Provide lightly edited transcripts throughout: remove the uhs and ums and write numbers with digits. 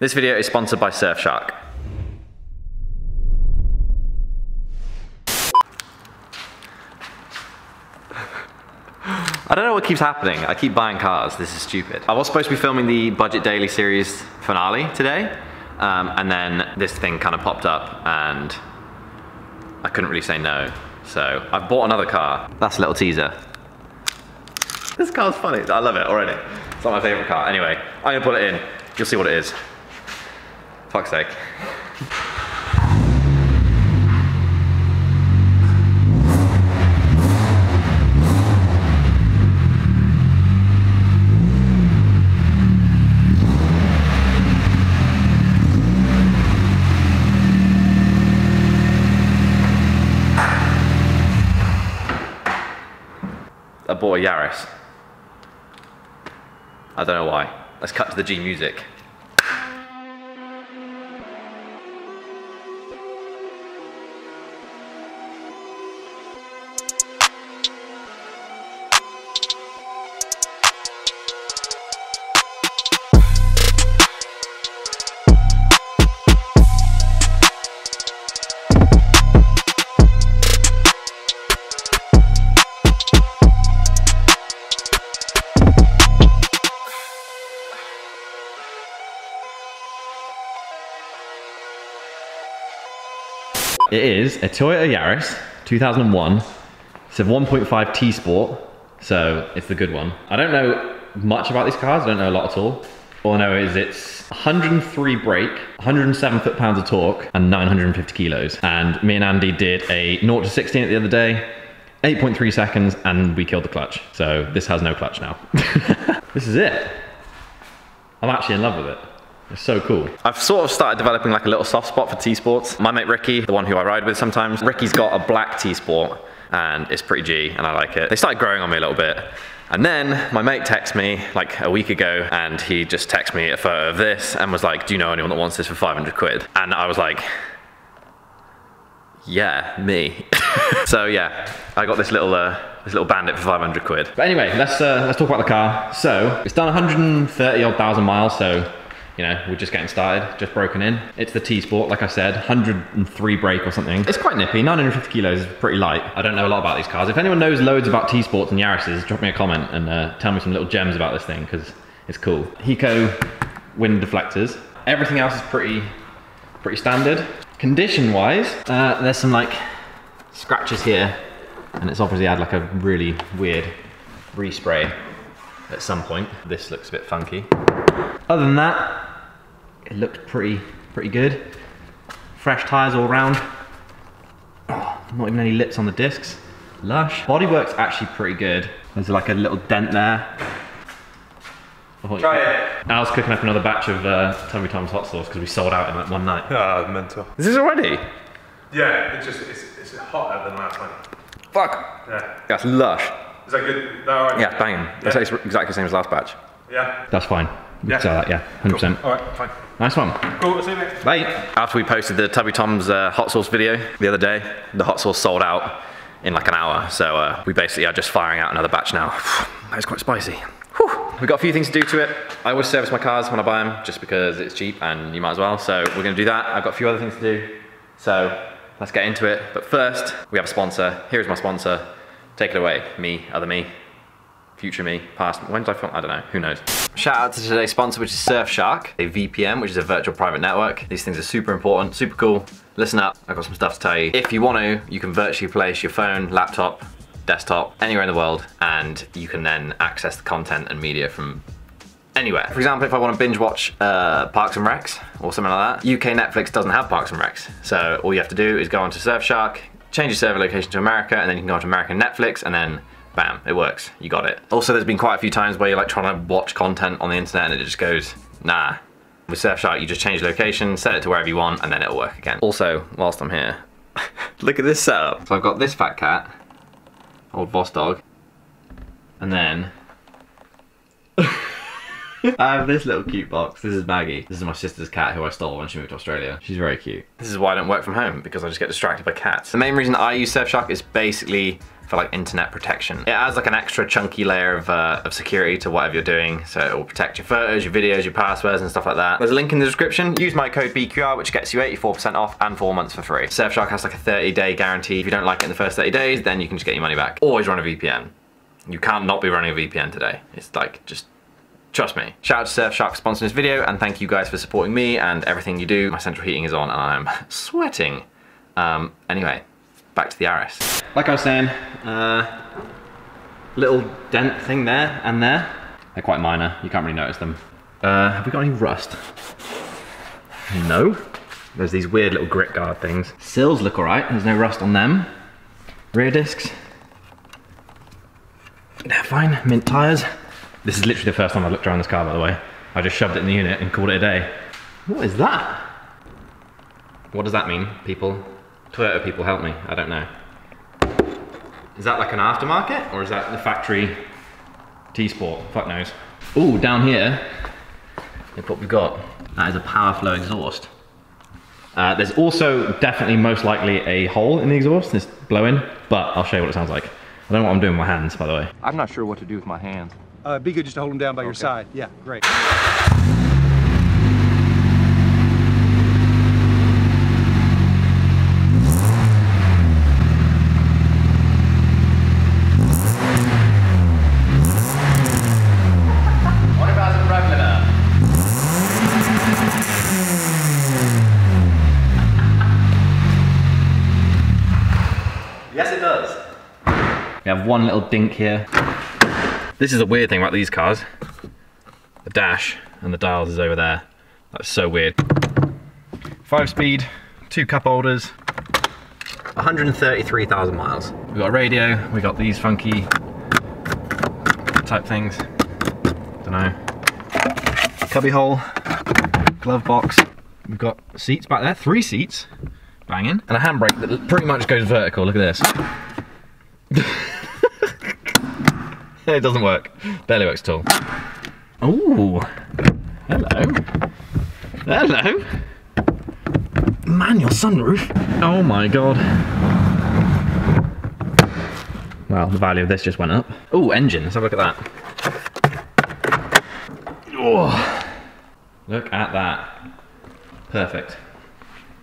This video is sponsored by Surfshark. I don't know what keeps happening. I keep buying cars. This is stupid. I was supposed to be filming the Budget Daily Series finale today, and then this thing kind of popped up and I couldn't really say no. So I've bought another car. That's a little teaser. This car's funny. I love it already. It's not my favorite car. Anyway, I'm gonna put it in. You'll see what it is. Fuck's sake. I bought a Yaris. I don't know why. Let's cut to the G music. It is a Toyota Yaris 2001. It's a 1.5 T Sport, so it's the good one. I don't know much about these cars. I don't know a lot at all. All I know is it's 103 brake, 107 foot-pounds of torque, and 950 kilos. And me and Andy did a 0 to 60 the other day, 8.3 seconds, and we killed the clutch. So this has no clutch now. This is it. I'm actually in love with it. It's so cool. I've sort of started developing like a little soft spot for T-Sports. My mate Ricky, the one who I ride with sometimes, Ricky's got a black T-Sport and it's pretty G and I like it. They started growing on me a little bit. And then my mate texted me like a week ago and he just texted me a photo of this and was like, do you know anyone that wants this for 500 quid? And I was like, yeah, me. So yeah, I got this little bandit for 500 quid. But anyway, let's talk about the car. So it's done 130 odd thousand miles, so you know, we're just getting started, just broken in. It's the T-Sport, like I said, 103 brake or something. It's quite nippy, 950 kilos is pretty light. I don't know a lot about these cars. If anyone knows loads about T-Sports and Yarises, drop me a comment and tell me some little gems about this thing, because it's cool. Heko wind deflectors. Everything else is pretty standard. Condition-wise, there's some like scratches here, and it's obviously had like a really weird respray at some point. This looks a bit funky. Other than that, it looked pretty good. Fresh tyres all round. Oh, not even any lips on the discs. Lush. Bodywork's actually pretty good. There's like a little dent there. Try it. Al's cooking up another batch of Tubby Tom's hot sauce because we sold out in like one night. Ah, mental. Is this already? Yeah, it's hotter than last time. Fuck. Yeah. That's lush. Is that good? Is that alright? Yeah, banging. Yeah. That's exactly the same as last batch. Yeah. That's fine. We can sell that, yeah, 100%. Cool. Alright, fine. Nice one. Cool, see you later. Bye. After we posted the Tubby Tom's hot sauce video the other day, the hot sauce sold out in like an hour. So we basically are just firing out another batch now. That is quite spicy. Whew. We've got a few things to do to it. I always service my cars when I buy them just because it's cheap and you might as well. So we're gonna do that. I've got a few other things to do. So let's get into it. But first, we have a sponsor. Here is my sponsor. Take it away. Me, other me, future me, past. When did I film? I don't know. Who knows? Shout out to today's sponsor, which is Surfshark, a VPN, which is a virtual private network. These things are super important, super cool. Listen up, I've got some stuff to tell you. If you want to, you can virtually place your phone, laptop, desktop, anywhere in the world, and you can then access the content and media from anywhere. For example, if I want to binge watch Parks and Recs or something like that, UK Netflix doesn't have Parks and Recs. So all you have to do is go onto Surfshark, change your server location to America, and then you can go onto American Netflix, and then bam, it works. You got it. Also, there's been quite a few times where you're like trying to watch content on the internet and it just goes, nah. With Surfshark, you just change location, set it to wherever you want, and then it'll work again. Also, whilst I'm here, look at this setup. So I've got this fat cat, old boss dog, and then I have this little cute box. This is Maggie. This is my sister's cat who I stole when she moved to Australia. She's very cute. This is why I don't work from home, because I just get distracted by cats. The main reason I use Surfshark is basically for like internet protection. It adds like an extra chunky layer of security to whatever you're doing, so it will protect your photos, your videos, your passwords and stuff like that. There's a link in the description. Use my code BQR, which gets you 84% off and 4 months for free. Surfshark has like a 30-day guarantee. If you don't like it in the first 30 days, then you can just get your money back. Always run a VPN. You can't not be running a VPN today. It's like, just trust me. Shout out to Surfshark for sponsoring this video, and thank you guys for supporting me and everything you do. My central heating is on and I'm sweating. Anyway, back to the Yaris. Like I was saying, little dent thing there and there. They're quite minor, you can't really notice them. Have we got any rust? No. There's these weird little grit guard things. Sills look all right, there's no rust on them. Rear discs. They're fine, mint tires. This is literally the first time I've looked around this car, by the way. I just shoved it in the unit and called it a day. What is that? What does that mean, people? Toyota people, help me, I don't know. Is that like an aftermarket, or is that the factory T-Sport? Fuck knows. Ooh, down here, look what we've got. That is a power flow exhaust. There's also definitely most likely a hole in the exhaust, this blow-in, but I'll show you what it sounds like. I don't know what I'm doing with my hands, by the way. I'm not sure what to do with my hands. Be good just to hold them down by your side. Yeah, great. Yes, it does. We have one little dink here. This is a weird thing about these cars. The dash and the dials is over there. That's so weird. 5-speed, 2 cup holders, 133,000 miles. We've got a radio, we got these funky type things. Dunno. Cubby hole, glove box. We've got seats back there, 3 seats. Banging. And a handbrake that pretty much goes vertical, look at this. It doesn't work. Barely works at all. Ooh. Hello. Hello. Manual sunroof. Oh my god. Well, the value of this just went up. Ooh, engine. Let's have a look at that. Oh. Look at that. Perfect.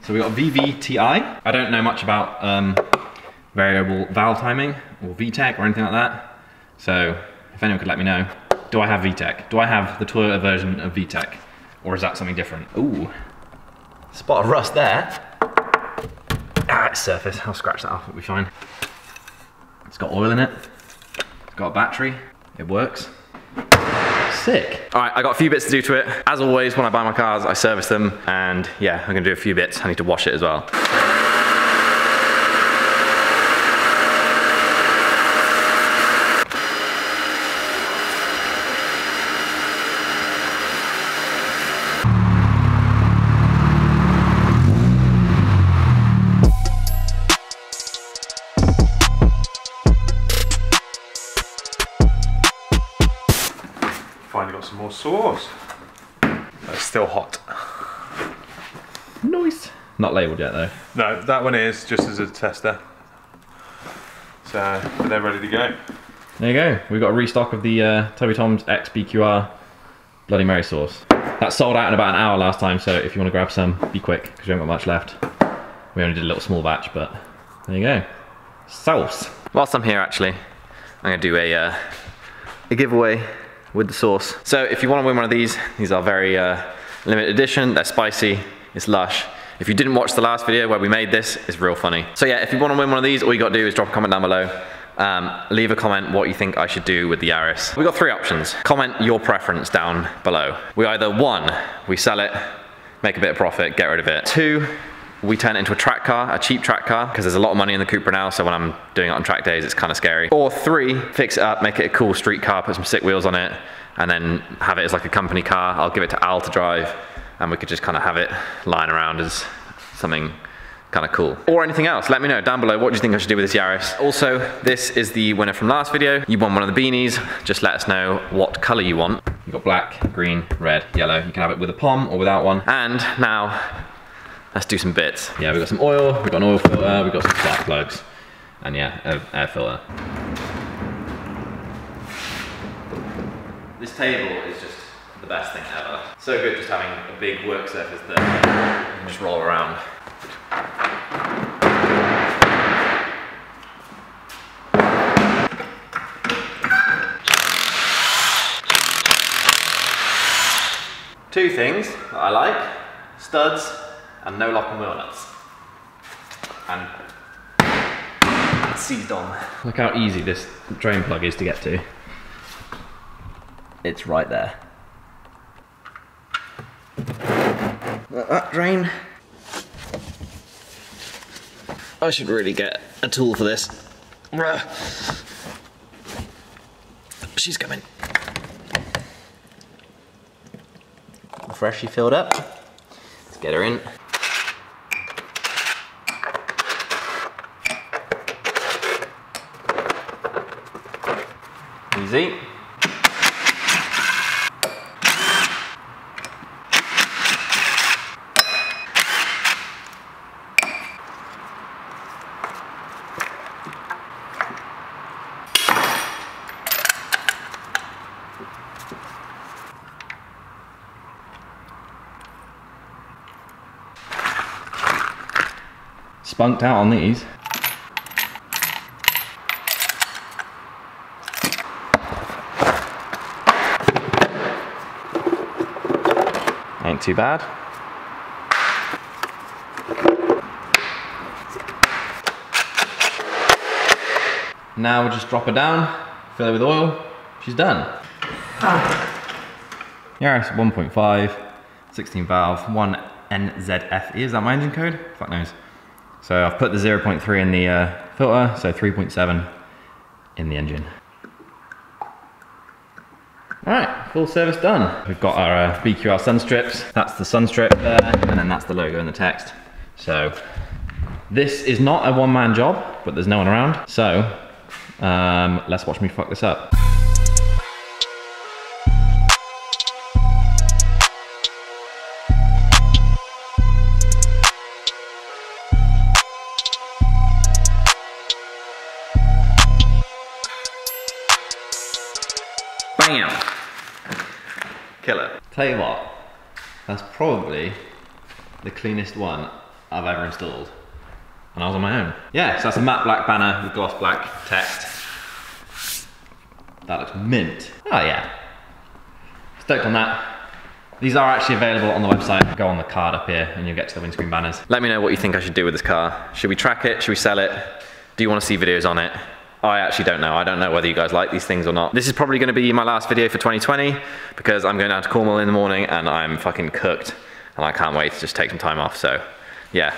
So we got VVTi. I don't know much about variable valve timing or VTEC or anything like that. So if anyone could let me know, do I have VTEC? Do I have the Toyota version of VTEC? Or is that something different? Ooh, spot of rust there. Ah, it's surface, I'll scratch that off, it'll be fine. It's got oil in it. It's got a battery, it works. Sick. All right, I got a few bits to do to it. As always, when I buy my cars, I service them. And yeah, I'm gonna do a few bits. I need to wash it as well. Finally got some more sauce. It's still hot. Nice. Not labelled yet though. No, that one is just as a tester. So, but they're ready to go. There you go. We've got a restock of the Toby Tom's X BQR Bloody Mary sauce. That sold out in about an hour last time, so if you want to grab some, be quick, because we haven't got much left. We only did a little small batch, but there you go. Sauce. Whilst I'm here actually, I'm going to do a giveaway with the sauce. So if you want to win one of these are very limited edition, they're spicy, it's lush. If you didn't watch the last video where we made this, it's real funny. So yeah, if you want to win one of these, all you got to do is drop a comment down below. Leave a comment what you think I should do with the Yaris. We've got 3 options. Comment your preference down below. We either 1, we sell it, make a bit of profit, get rid of it. 2, we turn it into a track car, a cheap track car, because there's a lot of money in the Cupra now, so when I'm doing it on track days, it's kind of scary. Or 3, fix it up, make it a cool street car, put some sick wheels on it, and then have it as like a company car. I'll give it to Al to drive, and we could just kind of have it lying around as something kind of cool. Or anything else, let me know down below, what do you think I should do with this Yaris? Also, this is the winner from last video. You won one of the beanies, just let us know what color you want. You've got black, green, red, yellow. You can have it with a pom or without one. And now, let's do some bits. Yeah, we've got some oil, we've got an oil filter, we've got some spark plugs. and yeah, air filter. This table is just the best thing ever. So good just having a big work surface that you can just roll around. Two things that I like, studs and no lock and wheel nuts. And it's seized on. Look how easy this drain plug is to get to. It's right there. That drain. I should really get a tool for this. She's coming. Freshly filled up. Let's get her in. Easy. Spunked out on these. Ain't too bad. Now we'll just drop her down, fill her with oil, she's done. Yaris 1.5, 16 valve, 1 NZFE, is that my engine code? Fuck knows. So I've put the 0.3 in the filter, so 3.7 in the engine. Alright, full service done. We've got our BQR sun strips. That's the sun strip there, and then that's the logo and the text. So this is not a one-man job, but there's no one around. So let's watch me fuck this up. Bam! Killer. Tell you what, that's probably the cleanest one I've ever installed. And I was on my own. Yeah, so that's a matte black banner with gloss black text. That looks mint. Oh yeah. Stoked on that. These are actually available on the website. Go on the card up here and you'll get to the windscreen banners. Let me know what you think I should do with this car. Should we track it? Should we sell it? Do you want to see videos on it? I actually don't know. I don't know whether you guys like these things or not. This is probably going to be my last video for 2020 because I'm going down to Cornwall in the morning and I'm fucking cooked and I can't wait to just take some time off. So yeah,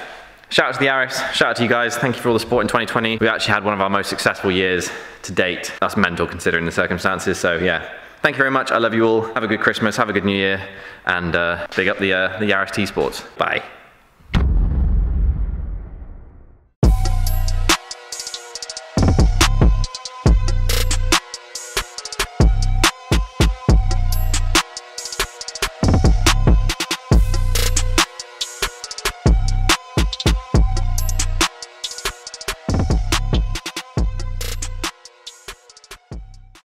shout out to the Yaris, shout out to you guys. Thank you for all the support in 2020. We actually had one of our most successful years to date. That's mental considering the circumstances. So yeah, thank you very much. I love you all. Have a good Christmas, have a good New Year, and big up the Yaris T Sports. Bye.